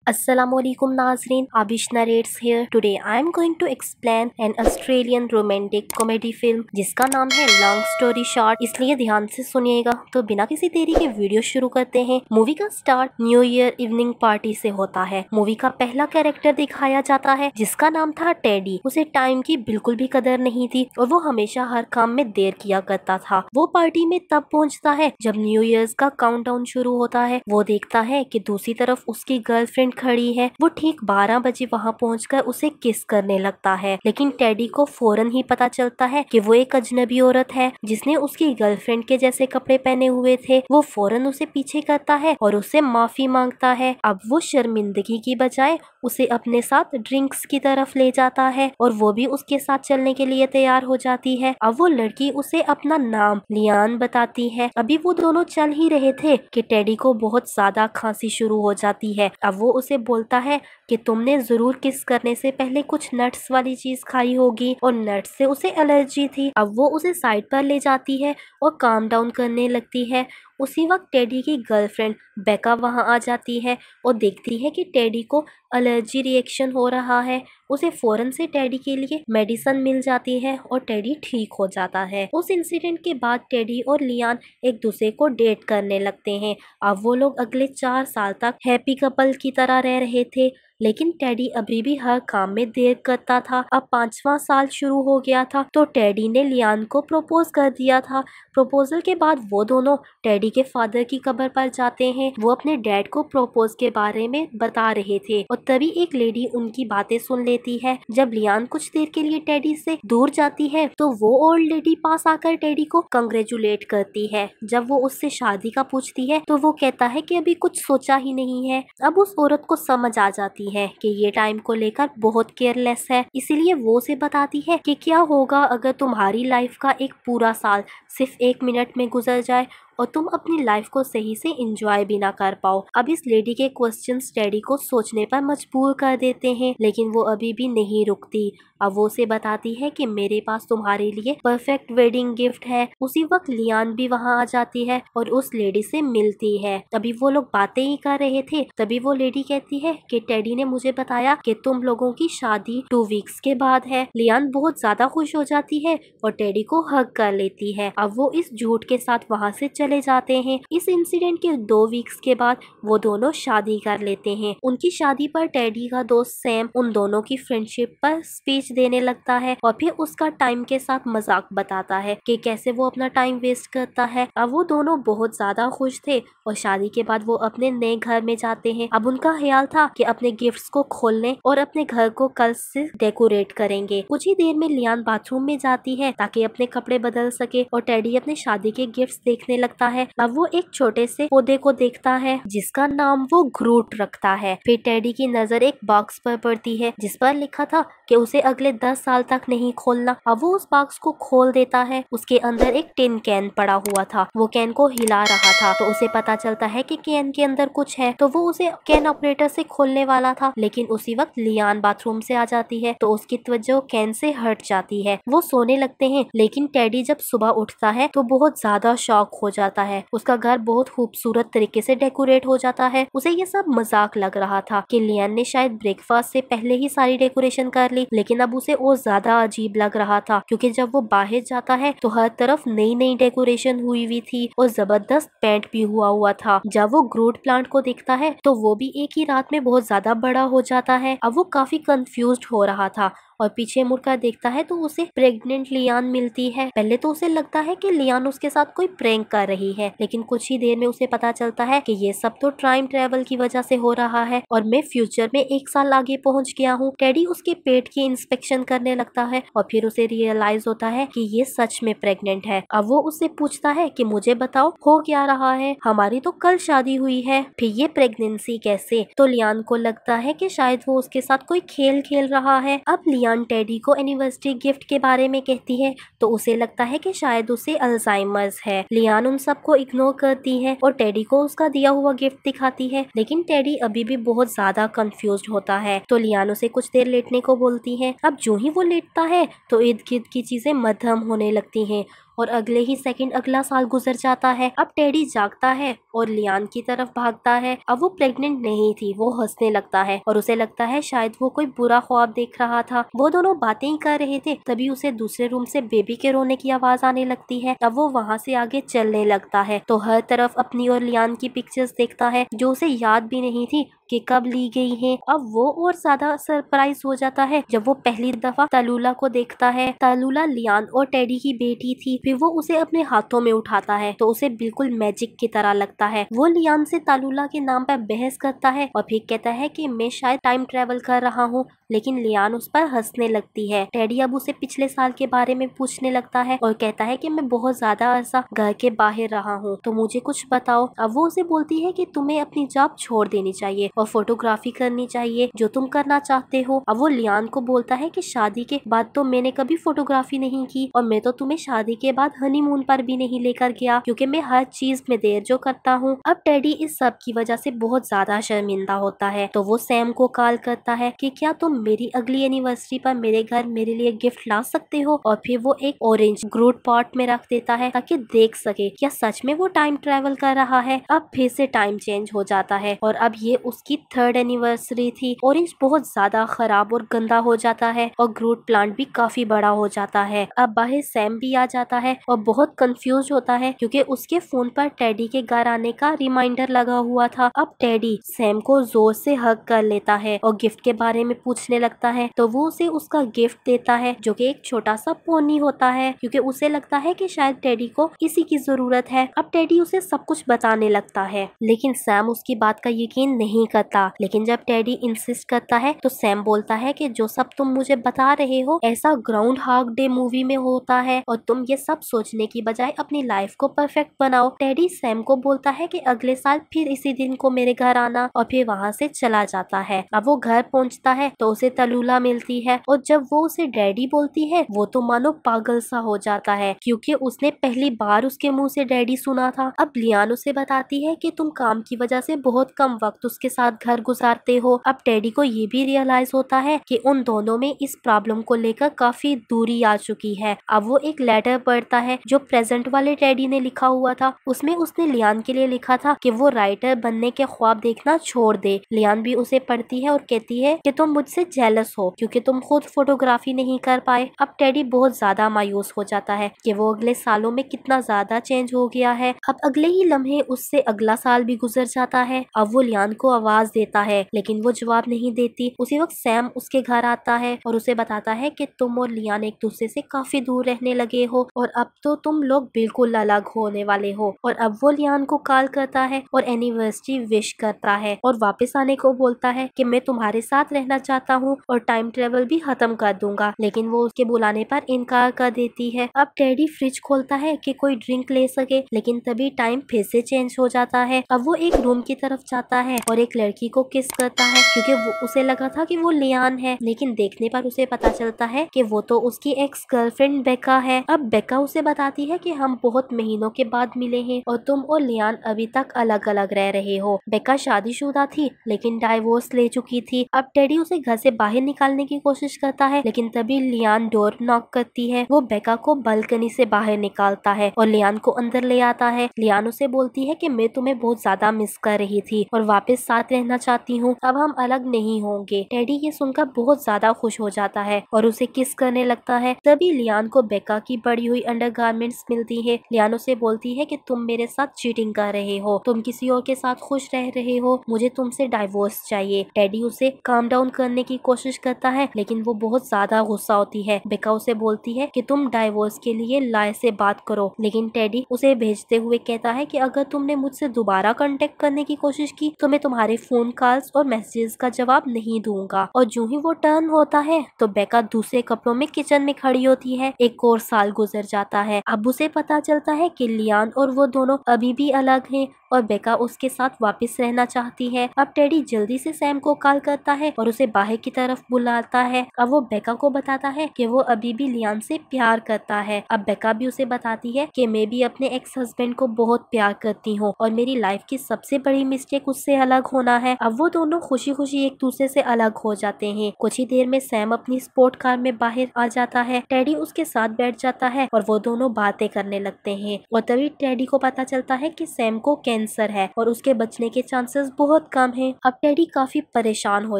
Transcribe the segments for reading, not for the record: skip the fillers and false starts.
Assalamualaikum नाजरीन, Abish narrates here. Today I am going to explain an Australian romantic comedy film जिसका नाम है long story short, इसलिए ध्यान से सुनिएगा। तो बिना किसी देरी के वीडियो शुरू करते हैं। मूवी का start new year evening party से होता है। मूवी का पहला कैरेक्टर दिखाया जाता है जिसका नाम था टेडी। उसे टाइम की बिल्कुल भी कदर नहीं थी और वो हमेशा हर काम में देर किया करता था। वो पार्टी में तब पहुंचता है जब न्यू ईयर्स का काउंटडाउन शुरू होता है। वो देखता है कि दूसरी तरफ उसकी गर्लफ्रेंड खड़ी है। वो ठीक 12 बजे वहाँ पहुंचकर उसे किस करने लगता है, लेकिन टेडी को फौरन ही पता चलता है कि वो एक अजनबी औरत है जिसने उसकी गर्लफ्रेंड के जैसे कपड़े पहने हुए थे। वो फौरन उसे पीछे करता है और उससे माफी मांगता है। अब वो शर्मिंदगी की बजाय उसे अपने साथ ड्रिंक्स की तरफ ले जाता है और वो भी उसके साथ चलने के लिए तैयार हो जाती है। अब वो लड़की उसे अपना नाम लियान बताती है। अभी वो दोनों चल ही रहे थे कि टेडी को बहुत ज्यादा खांसी शुरू हो जाती है। अब वो उसे बोलता है कि तुमने जरूर किस करने से पहले कुछ नट्स वाली चीज खाई होगी और नट्स से उसे एलर्जी थी। अब वो उसे साइड पर ले जाती है और काम डाउन करने लगती है। उसी वक्त टेडी की गर्लफ्रेंड बेका वहां आ जाती है और देखती है कि टेडी को एलर्जी रिएक्शन हो रहा है। उसे फौरन से टेडी के लिए मेडिसिन मिल जाती है और टेडी ठीक हो जाता है। उस इंसिडेंट के बाद टेडी और लियान एक दूसरे को डेट करने लगते हैं। अब वो लोग अगले 4 साल तक हैप्पी कपल की तरह रह रहे थे, लेकिन टेडी अभी भी हर काम में देर करता था। अब 5वां साल शुरू हो गया था तो टेडी ने लियान को प्रपोज कर दिया था। प्रपोजल के बाद वो दोनों टेडी के फादर की कब्र पर जाते हैं। वो अपने डैड को प्रपोज के बारे में बता रहे थे और तभी एक लेडी उनकी बातें सुन लेती है। जब लियान कुछ देर के लिए टेडी से दूर जाती है तो वो ओल्ड लेडी पास आकर टेडी को कंग्रेचुलेट करती है। जब वो उससे शादी का पूछती है तो वो कहता है कि अभी कुछ सोचा ही नहीं है। अब उस औरत को समझ आ जाती है कि ये टाइम को लेकर बहुत केयरलेस है, इसीलिए वो उसे बताती है कि क्या होगा अगर तुम्हारी लाइफ का एक पूरा साल सिर्फ 1 मिनट में गुजर जाए और तुम अपनी लाइफ को सही से एंजॉय भी ना कर पाओ। अब इस लेडी के क्वेश्चंस टेडी को सोचने पर मजबूर कर देते हैं, लेकिन वो अभी भी नहीं रुकती। अब वो उसे बताती है कि मेरे पास तुम्हारे लिए परफेक्ट वेडिंग गिफ्ट है। उसी वक्त लियान भी वहाँ आ जाती है और उस लेडी से मिलती है। अभी वो लोग बातें ही कर रहे थे, तभी वो लेडी कहती है कि टेडी ने मुझे बताया कि तुम लोगों की शादी 2 वीक्स के बाद है। लियान बहुत ज्यादा खुश हो जाती है और टेडी को हग कर लेती है। अब वो इस झूठ के साथ वहाँ से चले जाते हैं। इस इंसिडेंट के 2 वीक्स के बाद वो दोनों शादी कर लेते हैं। उनकी शादी पर टेडी का दोस्त सैम उन दोनों की फ्रेंडशिप पर स्पीच देने लगता है और फिर उसका टाइम के साथ मजाक बताता है कि कैसे वो अपना टाइम वेस्ट करता है। अब वो दोनों बहुत ज्यादा खुश थे और शादी के बाद वो अपने नए घर में जाते हैं। अब उनका ख्याल था कि अपने गिफ्ट्स को खोलने और अपने घर को कल से डेकोरेट करेंगे। कुछ ही देर में लियान बाथरूम में जाती है ताकि अपने कपड़े बदल सके और टेडी अपने शादी के गिफ्ट्स देखने लगता है। अब वो एक छोटे से पौधे को देखता है जिसका नाम वो ग्रूट रखता है। फिर टेडी की नजर एक बॉक्स पर पड़ती है जिस पर लिखा था कि उसे अगले 10 साल तक नहीं खोलना। अब वो उस बॉक्स को खोल देता है। उसके अंदर एक टिन कैन पड़ा हुआ था। वो कैन को हिला रहा था तो उसे पता चलता है कि कैन के अंदर कुछ है, तो वो उसे कैन ऑपरेटर से खोलने वाला था, लेकिन उसी वक्त लियान बाथरूम से आ जाती है तो उसकी तवज्जो कैन से हट जाती है। वो सोने लगते हैं, लेकिन टेडी जब सुबह उठता है तो बहुत ज्यादा शॉक हो जाता है। उसका घर बहुत खूबसूरत तरीके से डेकोरेट हो जाता है। उसे ये सब मजाक लग रहा था कि लियान ने शायद ब्रेकफास्ट से पहले ही सारी डेकोरेशन कर ली, लेकिन अब उसे और ज्यादा अजीब लग रहा था क्योंकि जब वो बाहर जाता है तो हर तरफ नई नई डेकोरेशन हुई हुई थी और जबरदस्त पेंट भी हुआ था। जब वो ग्रूट प्लांट को देखता है तो वो भी एक ही रात में बहुत ज्यादा बड़ा हो जाता है। अब वो काफी कंफ्यूज्ड हो रहा था और पीछे मुड़कर देखता है तो उसे प्रेग्नेंट लियान मिलती है। पहले तो उसे लगता है कि लियान उसके साथ कोई प्रैंक कर रही है, लेकिन कुछ ही देर में उसे पता चलता है कि ये सब तो टाइम ट्रेवल की वजह से हो रहा है और मैं फ्यूचर में 1 साल आगे पहुंच गया हूँ। टेडी उसके पेट की इंस्पेक्शन करने लगता है और फिर उसे रियलाइज होता है कि ये सच में प्रेग्नेंट है। अब वो उससे पूछता है कि मुझे बताओ हो क्या रहा है, हमारी तो कल शादी हुई है, फिर ये प्रेगनेंसी कैसे? तो लियान को लगता है कि शायद वो उसके साथ कोई खेल खेल रहा है। अब लियान टेडी को एनिवर्सरी गिफ्ट के बारे में कहती है तो उसे लगता है कि शायद उसे अल्जाइमर्स है। लियान उन सबको इग्नोर करती है और टेडी को उसका दिया हुआ गिफ्ट दिखाती है, लेकिन टेडी अभी भी बहुत ज्यादा कंफ्यूज्ड होता है। तो लियान उसे कुछ देर लेटने को बोलती है। अब जो ही वो लेटता है तो इर्द गिर्द की चीजें मध्यम होने लगती हैं और अगले ही सेकंड अगला साल गुजर जाता है। अब टेडी जागता है और लियान की तरफ भागता है। अब वो प्रेग्नेंट नहीं थी, वो हंसने लगता है और उसे लगता है शायद वो कोई बुरा ख्वाब देख रहा था। वो दोनों बातें ही कर रहे थे, तभी उसे दूसरे रूम से बेबी के रोने की आवाज आने लगती है। अब वो वहाँ से आगे चलने लगता है तो हर तरफ अपनी और लियान की पिक्चर्स देखता है जो उसे याद भी नहीं थी कि कब ली गई हैं। अब वो और ज्यादा सरप्राइज हो जाता है जब वो पहली दफा तालुला को देखता है। तालुला लियान और टेडी की बेटी थी। फिर वो उसे अपने हाथों में उठाता है तो उसे बिल्कुल मैजिक की तरह लगता है। वो लियान से तालुला के नाम पर बहस करता है और फिर कहता है कि मैं शायद टाइम ट्रेवल कर रहा हूँ, लेकिन लियान उस पर हंसने लगती है। टेडी अब उसे पिछले साल के बारे में पूछने लगता है और कहता है कि मैं बहुत ज्यादा अरसा घर के बाहर रहा हूँ, तो मुझे कुछ बताओ। अब वो उसे बोलती है कि तुम्हें अपनी जॉब छोड़ देनी चाहिए और फोटोग्राफी करनी चाहिए जो तुम करना चाहते हो। अब वो लियान को बोलता है कि शादी के बाद तो मैंने कभी फोटोग्राफी नहीं की और मैं तो तुम्हें शादी के बाद हनीमून पर भी नहीं लेकर गया क्योंकि मैं हर चीज में देर जो करता हूँ। अब टेडी इस सब की वजह से बहुत ज्यादा शर्मिंदा होता है तो वो सैम को कॉल करता है कि क्या तुम मेरी अगली एनिवर्सरी पर मेरे घर मेरे लिए गिफ्ट ला सकते हो। और फिर वो एक ऑरेंज ग्रूट पॉट में रख देता है ताकि देख सके क्या सच में वो टाइम ट्रेवल कर रहा है। अब फिर से टाइम चेंज हो जाता है और अब ये उसकी 3rd एनिवर्सरी थी। ऑरेंज बहुत ज्यादा खराब और गंदा हो जाता है और ग्रूट प्लांट भी काफी बड़ा हो जाता है। अब बाहर सैम भी आ जाता है और बहुत कंफ्यूज होता है क्योंकि उसके फोन पर टेडी के घर आने का रिमाइंडर लगा हुआ था। अब टेडी सैम को जोर से हग कर लेता है और गिफ्ट के बारे में पूछने लगता है तो वो उसे उसका गिफ्ट देता है जो कि एक छोटा सा पोनी होता है क्योंकि उसे लगता है कि शायद टेडी को इसी की जरूरत है। अब टेडी उसे सब कुछ बताने लगता है लेकिन सैम उसकी बात का यकीन नहीं करता। लेकिन जब टेडी इंसिस्ट करता है तो सैम बोलता है कि जो सब तुम मुझे बता रहे हो ऐसा ग्राउंड हॉग डे मूवी में होता है और तुम ये सब सोचने की बजाय अपनी लाइफ को परफेक्ट बनाओ। टेडी सैम को बोलता है कि अगले साल फिर इसी दिन को मेरे घर आना और फिर वहाँ से चला जाता है। अब वो घर पहुँचता है तो उसे तलूला मिलती है और जब वो उसे डैडी बोलती है वो तो मानो पागल सा हो जाता है क्योंकि उसने पहली बार उसके मुंह से डैडी सुना था। अब लियान उसे बताती है कि तुम काम की वजह से बहुत कम वक्त उसके साथ घर गुजारते हो। अब टेडी को ये भी रियलाइज होता है कि उन दोनों में इस प्रॉब्लम को लेकर काफी दूरी आ चुकी है। अब वो एक लेटर पढ़ता है जो प्रेजेंट वाले टेडी ने लिखा हुआ था। उसमें उसने लियान के लिए लिखा था कि वो राइटर बनने के ख्वाब देखना छोड़ दे। लियान भी उसे पढ़ती है और कहती है कि तुम मुझसे जेलस हो क्योंकि तुम खुद फोटोग्राफी नहीं कर पाए। अब टेडी बहुत ज्यादा मायूस हो जाता है कि वो अगले सालों में कितना ज्यादा चेंज हो गया है। अब अगले ही लम्हे उससे अगला साल भी गुजर जाता है। अब वो लियान को आवाज देता है लेकिन वो जवाब नहीं देती। उसी वक्त सैम उसके घर आता है और उसे बताता है कि तुम और लियान एक दूसरे से काफी दूर रहने लगे हो और अब तो तुम लोग बिल्कुल अलग होने वाले हो। और अब वो लियान को कॉल करता है और एनिवर्सरी विश करता है और वापस आने को बोलता है कि मैं तुम्हारे साथ रहना चाहता हूँ और टाइम ट्रेवल भी खत्म कर दूंगा, लेकिन वो उसके बुलाने पर इनकार कर देती है। अब टेडी फ्रिज खोलता है कि कोई ड्रिंक ले सके लेकिन तभी टाइम फिर से चेंज हो जाता है। अब वो एक रूम की तरफ जाता है और एक लड़की को किस करता है क्योंकि उसे लगा था कि वो लियान है, लेकिन देखने पर उसे पता चलता है कि वो तो उसकी एक्स गर्लफ्रेंड बेका है। अब बेका उसे बताती है कि हम बहुत महीनों के बाद मिले हैं और तुम और लियान अभी तक अलग अलग रह रहे हो। बेका शादीशुदा थी लेकिन डाइवोर्स ले चुकी थी। अब टेडी उसे घर से बाहर निकालने की कोशिश करता है लेकिन तभी लियान डोर नॉक करती है। वो बेका को बालकनी से बाहर निकालता है और लियान को अंदर ले आता है। लियान उसे बोलती है कि मैं तुम्हें बहुत ज्यादा मिस कर रही थी और वापस साथ रहना चाहती हूँ, अब हम अलग नहीं होंगे। टेडी ये सुनकर बहुत ज्यादा खुश हो जाता है और उसे किस करने लगता है। तभी लियान को बेका की पड़ी हुई अंडरगारमेंट्स मिलती है। लियान उसे बोलती है कि तुम मेरे साथ चीटिंग कर रहे हो, तुम किसी और के साथ खुश रह रहे हो, मुझे तुमसे डाइवोर्स चाहिए। टेडी उसे काम डाउन करने की कोशिश करता है लेकिन वो बहुत ज्यादा गुस्सा होती है। बेका उसे बोलती है कि तुम डाइवोर्स के लिए लॉयर से बात करो, लेकिन टेडी उसे भेजते हुए कहता है कि अगर तुमने मुझसे दोबारा कांटेक्ट करने की कोशिश की तो मैं तुम्हारे फोन कॉल्स और मैसेजेस का जवाब नहीं दूंगा। और जो ही वो टर्न होता है तो बेका दूसरे कपड़ों में किचन में खड़ी होती है। एक और साल गुजर जाता है। अब उसे पता चलता है कि लियान और वो दोनों अभी भी अलग हैं और बेका उसके साथ वापस रहना चाहती है। अब टेडी जल्दी से सैम को कॉल करता है और उसे बाहर की तरफ बुलाता है। अब वो बेका को बताता है कि वो अभी भी लियान से प्यार करता है। अब बेका भी उसे बताती है कि मैं भी अपने एक्स हस्बैंड को बहुत प्यार करती हूँ और मेरी लाइफ की सबसे बड़ी मिस्टेक उससे अलग होना है। अब वो दोनों खुशी खुशी एक दूसरे से अलग हो जाते हैं। कुछ ही देर में सैम अपनी स्पोर्ट कार में बाहर आ जाता है। टेडी उसके साथ बैठ जाता है और वो दोनों बातें करने लगते हैं और तभी टेडी को पता चलता है कि सैम को कैंसर है और उसके बचने के चांसेस बहुत कम हैं। अब टेडी काफी परेशान हो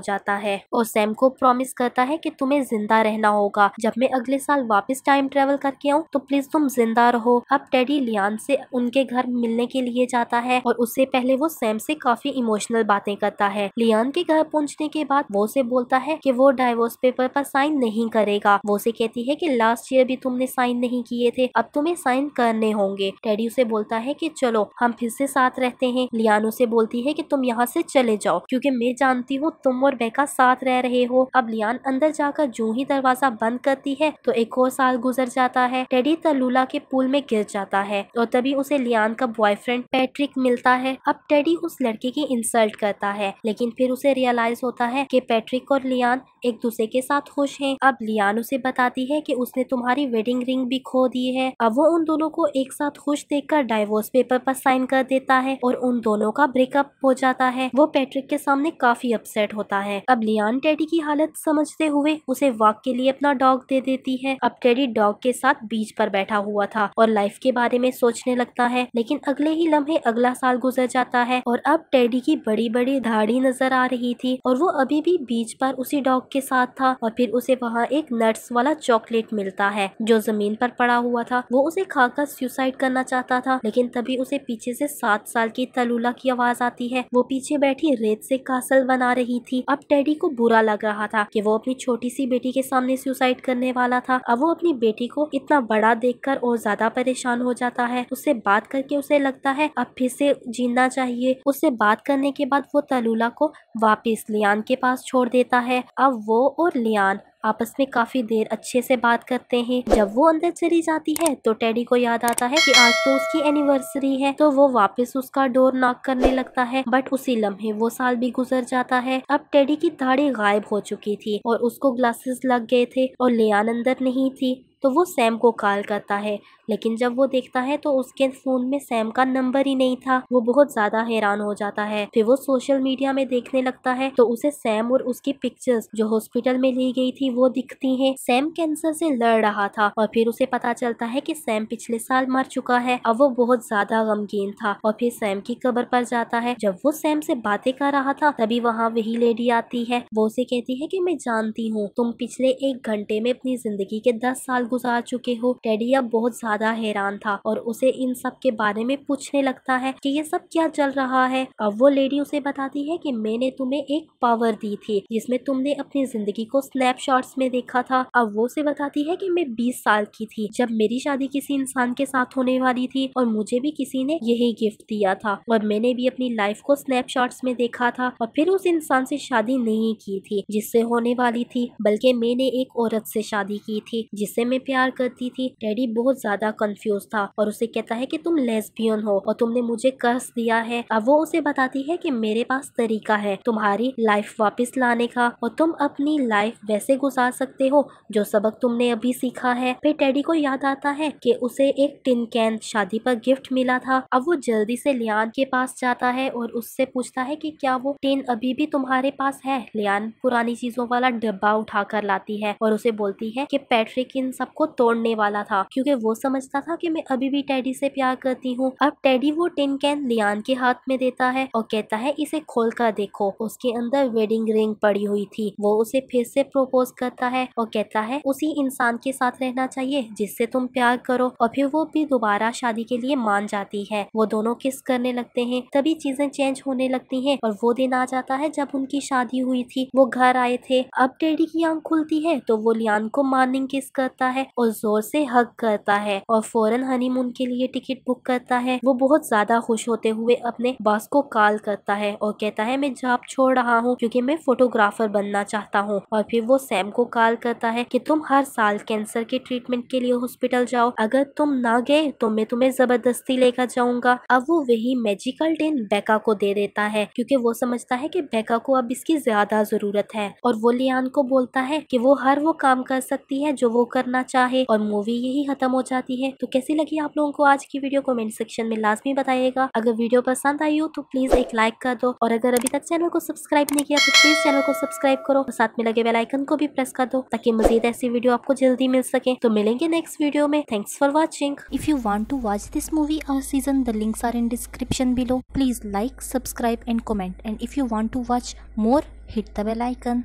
जाता है और सैम को प्रॉमिस करता है कि तुम्हें जिंदा रहना होगा। जब मैं अगले साल वापस टाइम ट्रेवल करके आऊँ तो प्लीज तुम जिंदा रहो। अब टेडी लियान से उनके घर मिलने के लिए जाता है और उससे पहले वो सैम से काफी इमोशनल बातें करता है। लियान के घर पहुंचने के बाद वो उसे बोलता है कि वो डाइवोर्स पेपर पर साइन नहीं करेगा। वो उसे कहती है कि लास्ट ईयर भी तुमने साइन नहीं किए थे, अब तुम्हें साइन करने होंगे। टेडी उसे बोलता है कि चलो हम फिर से साथ रहते हैं। लियान उसे बोलती है कि तुम यहाँ से चले जाओ क्योंकि मैं जानती हूँ तुम और बेका साथ रह रहे हो। अब लियान अंदर जाकर जो ही दरवाजा बंद करती है तो एक और साल गुजर जाता है। टेडी तलुला के पूल में गिर जाता है और तभी उसे लियान का बॉयफ्रेंड पैट्रिक मिलता है। अब टेडी उस लड़के की इंसल्ट करता है लेकिन फिर उसे रियलाइज होता है कि पैट्रिक और लियान एक दूसरे के साथ खुश हैं। अब लियान उसे बताती है कि उसने तुम्हारी वेडिंग रिंग भी खो दी है। अब वो उन दोनों को एक साथ खुश देखकर डाइवोर्स पेपर पर साइन कर देता है और उन दोनों का ब्रेकअप हो जाता है। वो पैट्रिक के सामने काफी अपसेट होता है। अब लियान टेडी की हालत समझते हुए उसे वॉक के लिए अपना डॉग दे देती है। अब टेडी डॉग के साथ बीच पर बैठा हुआ था और लाइफ के बारे में सोचने लगता है लेकिन अगले ही लम्हे अगला साल गुजर जाता है और अब टेडी की बड़ी बड़ी दाढ़ी नजर आ रही थी और वो अभी भी बीच पर उसी डॉग के साथ था। और फिर उसे वहाँ एक नट्स वाला चॉकलेट मिलता है जो जमीन पर पड़ा हुआ था। वो उसे खाकर सुसाइड करना चाहता था लेकिन तभी उसे पीछे से 7 साल की तलुला की आवाज आती है। वो पीछे बैठी रेत से कासल बना रही थी। अब टेडी को बुरा लग रहा था कि वो अपनी छोटी सी बेटी के सामने सुसाइड करने वाला था। अब वो अपनी बेटी को इतना बड़ा देखकर और ज्यादा परेशान हो जाता है। उससे बात करके उसे लगता है अब फिर से जीना चाहिए। उससे बात करने के बाद वो तलुला को वापस लियान के पास छोड़ देता है। अब वो और लियान आपस में काफी देर अच्छे से बात करते हैं। जब वो अंदर चली जाती है तो टेडी को याद आता है कि आज तो उसकी एनिवर्सरी है तो वो वापस उसका डोर नॉक करने लगता है बट उसी लम्हे वो साल भी गुजर जाता है। अब टेडी की दाढ़ी गायब हो चुकी थी और उसको ग्लासेस लग गए थे और लियान अंदर नहीं थी तो वो सैम को कॉल करता है लेकिन जब वो देखता है तो उसके फोन में सैम का नंबर ही नहीं था। वो बहुत ज्यादा हैरान हो जाता है। फिर वो सोशल मीडिया में देखने लगता है तो उसे सैम और उसकी पिक्चर्स जो हॉस्पिटल में ली गई थी वो दिखती हैं। सैम कैंसर से लड़ रहा था और फिर उसे पता चलता है कि सैम पिछले साल मर चुका है। अब वो बहुत ज्यादा गमगीन था और फिर सैम की कब्र पर जाता है। जब वो सैम से बातें कर रहा था तभी वहाँ वही लेडी आती है। वो उसे कहती है कि मैं जानती हूँ तुम पिछले 1 घंटे में अपनी जिंदगी के 10 साल गुजार चुके हो। टेडी अब बहुत ज्यादा हैरान था और उसे इन सब के बारे में पूछने लगता है कि ये सब क्या चल रहा है। अब वो लेडी उसे बताती है कि मैंने तुम्हें एक पावर दी थी जिसमें तुमने अपनी जिंदगी को स्नैपशॉट्स में देखा था। अब वो उसे बताती है कि मैं 20 साल की थी जब मेरी शादी किसी इंसान के साथ होने वाली थी और मुझे भी किसी ने यही गिफ्ट दिया था और मैंने भी अपनी लाइफ को स्नैपशॉट्स में देखा था और फिर उस इंसान से शादी नहीं की थी जिससे होने वाली थी बल्कि मैंने एक औरत से शादी की थी जिससे मैं प्यार करती थी। टेडी बहुत ज्यादा कंफ्यूज था और उसे कहता है कि तुम लेस्बियन हो और तुमने मुझे कर्ज दिया है। अब वो उसे बताती है कि मेरे पास तरीका है तुम्हारी लाइफ वापस लाने का और तुम अपनी लाइफ वैसे गुजार सकते हो जो सबक तुमने अभी सीखा है। फिर टेडी को याद आता है कि उसे एक टिन कैन शादी पर गिफ्ट मिला था। अब वो जल्दी से लियान के पास जाता है और उससे पूछता है कि क्या वो टिन अभी भी तुम्हारे पास है। लियान पुरानी चीजों वाला डब्बा उठा कर लाती है और उसे बोलती है कि पैट्रिक इन सबको तोड़ने वाला था क्योंकि वो समझता था कि मैं अभी भी टेडी से प्यार करती हूँ। अब टेडी वो टिन कैन लियान के हाथ में देता है और कहता है इसे खोल कर देखो। उसके अंदर वेडिंग रिंग पड़ी हुई थी। वो उसे फिर से प्रपोज करता है और कहता है उसी इंसान के साथ रहना चाहिए जिससे तुम प्यार करो और फिर वो भी दोबारा शादी के लिए मान जाती है। वो दोनों किस करने लगते हैं तभी चीजें चेंज होने लगती हैं और वो दिन आ जाता है जब उनकी शादी हुई थी। वो घर आए थे। अब टेडी की आंख खुलती है तो वो लियान को मॉर्निंग किस करता है और जोर से हग करता है और फौरन हनीमून के लिए टिकट बुक करता है। वो बहुत ज्यादा खुश होते हुए अपने बॉस को कॉल करता है और कहता है मैं जॉब छोड़ रहा हूँ क्योंकि मैं फोटोग्राफर बनना चाहता हूँ। और फिर वो सैम को कॉल करता है कि तुम हर साल कैंसर के ट्रीटमेंट के लिए हॉस्पिटल जाओ, अगर तुम ना गए तो मैं तुम्हें जबरदस्ती लेकर जाऊंगा। अब वो वही मैजिकल टेन बेका को दे देता है क्योंकि वो समझता है कि बेका को अब इसकी ज्यादा जरूरत है। और वो लियान को बोलता है कि वो हर वो काम कर सकती है जो वो करना चाहे। और मूवी यही खत्म हो जाती है। तो कैसी लगी आप लोगों को आज की वीडियो कमेंट सेक्शन में लाजमी बताइएगा। अगर वीडियो पसंद आई हो तो प्लीज एक लाइक कर दो और अगर अभी तक चैनल को सब्सक्राइब नहीं किया तो प्लीज चैनल को सब्सक्राइब करो और साथ में लगे बेल आइकन को भी प्रेस कर दो ताकि मजीद ऐसी वीडियो आपको जल्दी मिल सके। तो मिलेंगे नेक्स्ट वीडियो में। Thanks for watching. If you want to watch this movie or season, the links are in description below. Please like, subscribe and comment, and if you want to watch more, hit the bell icon.